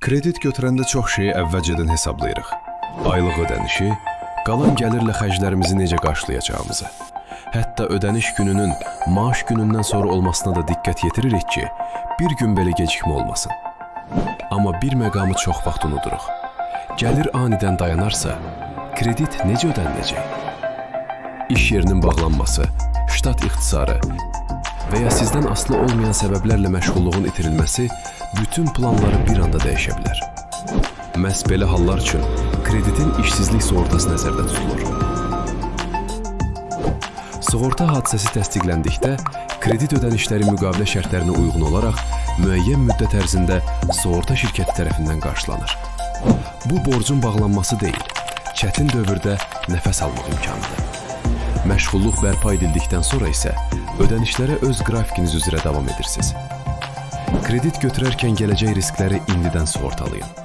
Kredit götürəndə çox şeyi əvvəlcədən hesablayırıq. Aylıq ödənişi, qalan gəlirlə xərclərimizi necə qarşılayacağımızı. Hətta ödəniş gününün maaş günündən sonra olmasına da diqqət yetiririk ki, bir gün belə gecikmə olmasın. Amma bir məqamı çox vaxt unuduruq. Gəlir anidən dayanarsa, kredit necə ödəniləcək? İş yerinin bağlanması, ştat ixtisarı və ya sizdən asılı olmayan səbəblərlə məşğulluğun itirilməsi bütün planları bir anda dəyişə bilər. Məhz belə hallar üçün kreditin işsizlik sığortası nəzərdə tutulur. Sığorta hadisəsi təsdiqləndikdə, kredit ödənişləri müqavilə şərtlərinə uyğun olaraq müəyyən müddət ərzində sığorta şirkəti tərəfindən qarşılanır. Bu borcun bağlanması deyil, çətin dövrdə nəfəs almaq imkanıdır. Məşğulluq bərpa edildikdən sonra isə ödənişlərə öz qrafikiniz üzrə davam edirsiniz. Kredit götürərkən gələcək riskləri indidən sığortalayın.